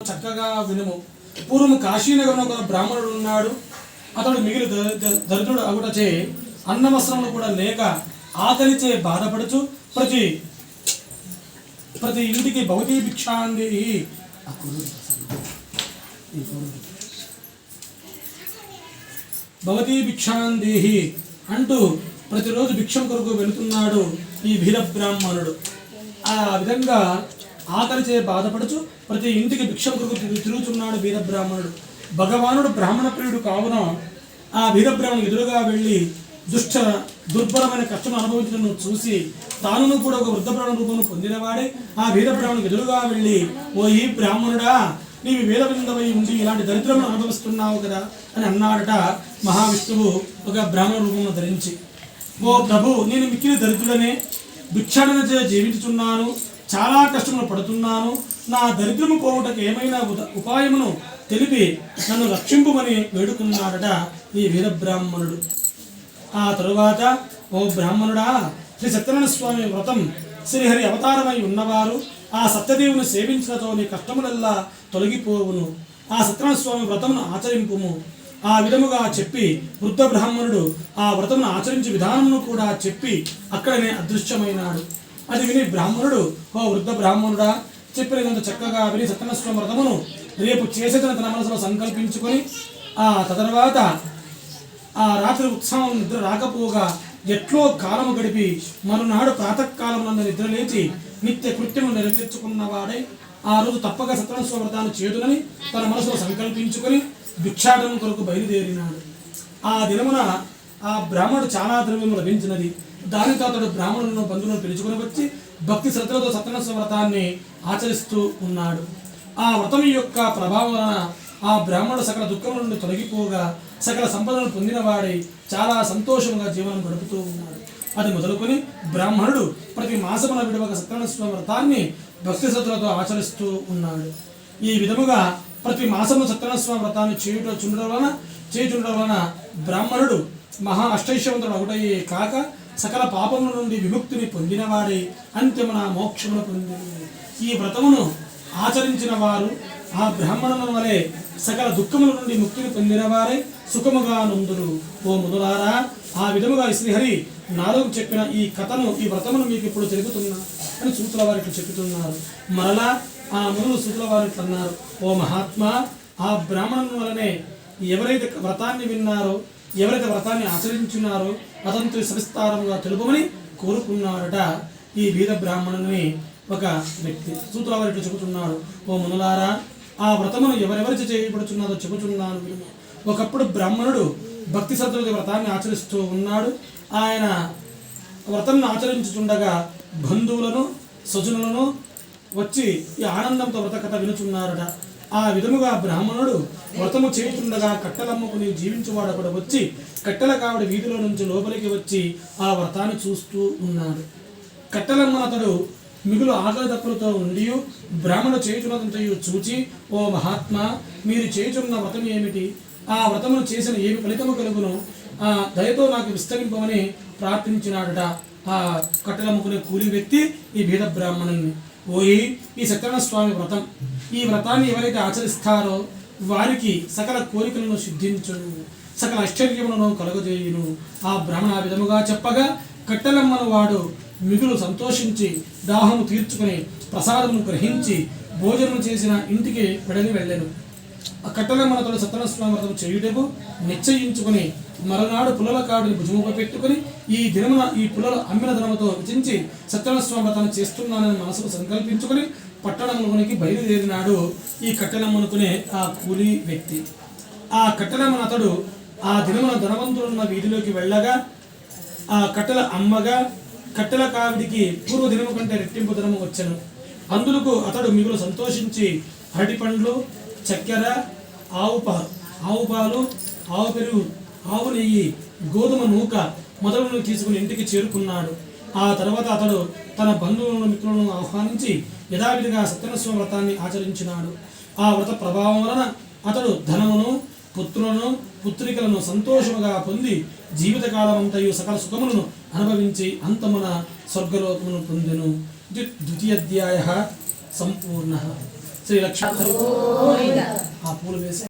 చక్కగా వినుము. పూర్వం కాశీనగరంలో ఒక బ్రాహ్మణుడు ఉన్నాడు. అతడు మిగిలి దరిద్రుడు అగుటచే అన్నవస్త్రములు కూడా లేక ఆకలిచే బాధపడుచు ప్రతి ఇంటికి భవతీ భిక్షాంది భవతీ భిక్షాందేహి అంటూ ప్రతిరోజు భిక్షం కొరకు వెళుతున్నాడు ఈ వీరబ్రాహ్మణుడు. ఆ విధంగా ఆకలిచే బాధపడుచు ప్రతి ఇంటికి భిక్షం కొరకు తిరుగుతున్నాడు వీరబ్రాహ్మణుడు. భగవానుడు బ్రాహ్మణ ప్రియుడు కావున ఆ వీరబ్రాహ్మణుడు ఎదురుగా వెళ్ళి దుర్బలమైన కష్టం అనుభవించడం చూసి తాను కూడా ఒక వృద్ధ బ్రాహ్మణ రూపం పొందినవాడే ఆ వీరబ్రాహ్మణుడికి ఎదురుగా వెళ్ళి, ఓ ఈ బ్రాహ్మణుడా, నీవు వేదవిందమై ఉండి ఇలాంటి దరిద్రమును అనుభవిస్తున్నావు కదా అని అన్నాడట మహావిష్ణువు ఒక బ్రాహ్మణ రూపంలో ధరించి. ఓ ప్రభు, నేను మిక్కిలి దరిద్రుడనే, భిక్షాటన జీవించుచున్నాను, చాలా కష్టములు పడుతున్నాను. నా దరిద్రము పోవుటకు ఏమైనా ఉపాయమును తెలిపి నన్ను రక్షింపుమని వేడుకున్నాడట ఈ వీరబ్రాహ్మణుడు. ఆ తరువాత, ఓ బ్రాహ్మణుడా, శ్రీ సత్యనారాయణ స్వామి వ్రతం శ్రీహరి అవతారమై ఉన్నవారు ఆ సత్యదేవుని సేవించినతో నీ కష్టములెల్లా తొలగిపోవును. ఆ సత్యనారాయణ స్వామి వ్రతమును ఆచరింపుము. ఆ విధముగా చెప్పి వృద్ధ బ్రాహ్మణుడు ఆ వ్రతమును ఆచరించే విధానమును కూడా చెప్పి అక్కడనే అదృశ్యమైనాడు. అది విని బ్రాహ్మణుడు, ఓ వృద్ధ బ్రాహ్మణుడా, చెప్పినంత చక్కగా విని సత్యనారాయణ స్వామి వ్రతమును రేపు చేసేదని తన మనసులో సంకల్పించుకొని ఆ తరువాత ఆ రాత్రి ఉత్సవం నిద్ర రాకపోగా ఎట్లో కాలము గడిపి మరునాడు ప్రాతకాలంలో నిద్రలేచి నిత్య కృత్యము నెరవేర్చుకున్నవాడై ఆ రోజు తప్పక సత్యనారాయణ స్వామి వ్రతాన్ని చేదునని తన మనసులో సంకల్పించుకొని భిక్షాటనం కొరకు బయలుదేరినాడు. ఆ దినమున ఆ బ్రాహ్మణుడు చాలా ద్రవ్యము లభించినది. దానితో అతడు బ్రాహ్మణులను బంధువులను పిలుచుకుని వచ్చి భక్తి శ్రద్ధలతో సత్యనారాయణ స్వామి వ్రతాన్ని ఆచరిస్తూ ఉన్నాడు. ఆ వ్రతం యొక్క ప్రభావం వలన ఆ బ్రాహ్మణుడు సకల దుఃఖముల నుండి తొలగిపోగా సకల సంపదలను పొందినవాడై చాలా సంతోషంగా జీవనం గడుపుతూ ఉన్నాడు. అది మొదలుకొని బ్రాహ్మణుడు ప్రతి మాసమున విడవక సత్యనారాయణ స్వామి వ్రతాన్ని భక్తి శ్రద్ధలతో ఆచరిస్తూ ఉన్నాడు. ఈ విధముగా ప్రతి మాసము సత్యనారాయణ స్వామి వ్రతాన్ని చేయుచుండడం వలన బ్రాహ్మణుడు మహా అష్టైశ్వర్యవంతుడు ఒకటయ్యే కాక సకల పాపముల నుండి విముక్తిని పొందినవాడై అంత్యమున మోక్షమును పొందిన ఈ వ్రతమును ఆచరించిన వారు ఆ బ్రాహ్మణుల వలె సకల దుఃఖముల నుండి ముక్తిని పొందిన వారే సుఖముగా నుందురు. ఓ ముదులారా, ఆ విధముగా శ్రీహరి నాలో చెప్పిన ఈ కథను, ఈ వ్రతమును మీకు ఇప్పుడు తెలుపుతున్నా అని సూతుల వారు ఇట్లా చెబుతున్నారు. మరలా ఆ మునులు సూతుల వారు ఇట్లా అన్నారు, ఓ మహాత్మా, ఆ బ్రాహ్మణుల వలనే ఎవరైతే వ్రతాన్ని విన్నారో, ఎవరైతే వ్రతాన్ని ఆచరించున్నారో అతనితో సవిస్తారముగా తెలుపమని కోరుకున్నారట ఈ వీర బ్రాహ్మణుని ఒక వ్యక్తి. సూతుల వారు ఇట్లా చెబుతున్నాడు, ఓ మునులారా, ఆ వ్రతమును ఎవరెవరికి చేయబడుచున్నదో చెబుతున్నాను. ఒకప్పుడు బ్రాహ్మణుడు భక్తి శ్రద్ధలతో వ్రతాన్ని ఆచరిస్తూ ఉన్నాడు. ఆయన వ్రతం ఆచరించుచుండగా బంధువులను స్వజనులను వచ్చి ఈ ఆనందంతో వ్రత కథ వినుచున్నారట. ఆ విధముగా బ్రాహ్మణుడు వ్రతము చేయుచుండగా కట్టెలమ్ముకుని జీవించువాడు అక్కడ వచ్చి కట్టెల కావిడి వీధిలో నుంచి లోపలికి వచ్చి ఆ వ్రతాన్ని చూస్తూ ఉన్నాడు. కట్టెలమ్మను అతడు మిగులు ఆకలి దప్పులతో ఉండి బ్రాహ్మణుడు చేయుచున్నదంతయు చూచి, ఓ మహాత్మా, మీరు చేయుచున్న వ్రతం ఏమిటి? ఆ వ్రతమును చేసిన ఏమి ఫలితము కలుగును? ఆ దయతో నాకు విస్తరింపమని ప్రార్థించినాడట ఆ కట్టెలమ్ముకునే కూలి వ్యక్తి ఈ భేద బ్రాహ్మణుని. ఓయి, ఈ సత్యనారాయణ స్వామి వ్రతం, ఈ వ్రతాన్ని ఎవరైతే ఆచరిస్తారో వారికి సకల కోరికలను సిద్ధించును, సకల ఐశ్వర్యములను కలుగజేయును. ఆ బ్రాహ్మణ ఆ విధముగా చెప్పగా కట్టెలమ్మను వాడు మిగులు సంతోషించి దాహము తీర్చుకుని ప్రసాదమును గ్రహించి భోజనం చేసిన ఇంటికి వెళ్ళెను. ఆ కట్టెలమ్మనతోడు సత్యనారాయణ స్వామి వ్రతం చేయుటకు నిశ్చయించుకుని మరునాడు పుల్లల కాడుని భుజముపై పెట్టుకుని ఈ దినమున ఈ పుల్లలు అమ్మిన ధనముతో విచించి సత్యనారాయణ స్వామి వ్రతాన్ని చేస్తున్నానని మనసుకు సంకల్పించుకుని పట్టణంలోనికి బయలుదేరినాడు ఈ కట్టెలమ్మనుకునే ఆ కూలీ వ్యక్తి. ఆ కట్టెలమ్మను అతడు ఆ దినమున ధనవంతులున్న వీధిలోకి వెళ్ళగా ఆ కట్టెల అమ్మగా కట్టెల కావిడికి పూర్వ దినము కంటే రెట్టింపు ధనము వచ్చెను. అందులకు అతడు మిగులు సంతోషించి అరటి పండ్లు, చక్కెర, ఆవు పాలు, ఆవు పెరుగు, ఆవు నెయ్యి, గోధుమ నూక మొదలును తీసుకుని ఇంటికి చేరుకున్నాడు. ఆ తర్వాత అతడు తన బంధువులను మిత్రులను ఆహ్వానించి యథావిధిగా సత్యనారాయణ స్వామి వ్రతాన్ని ఆచరించినాడు. ఆ వ్రత ప్రభావం వలన అతడు ధనమును, పుత్రులను, పుత్రికలను సంతోషముగా పొంది జీవితకాలమంతయు సకల సుఖములను అనుభవించి అంతమున స్వర్గలోకమును పొందెను. ద్వితీయోధ్యాయః సంపూర్ణః. శ్రీ లక్ష్మీ ఆ పూలు వేసి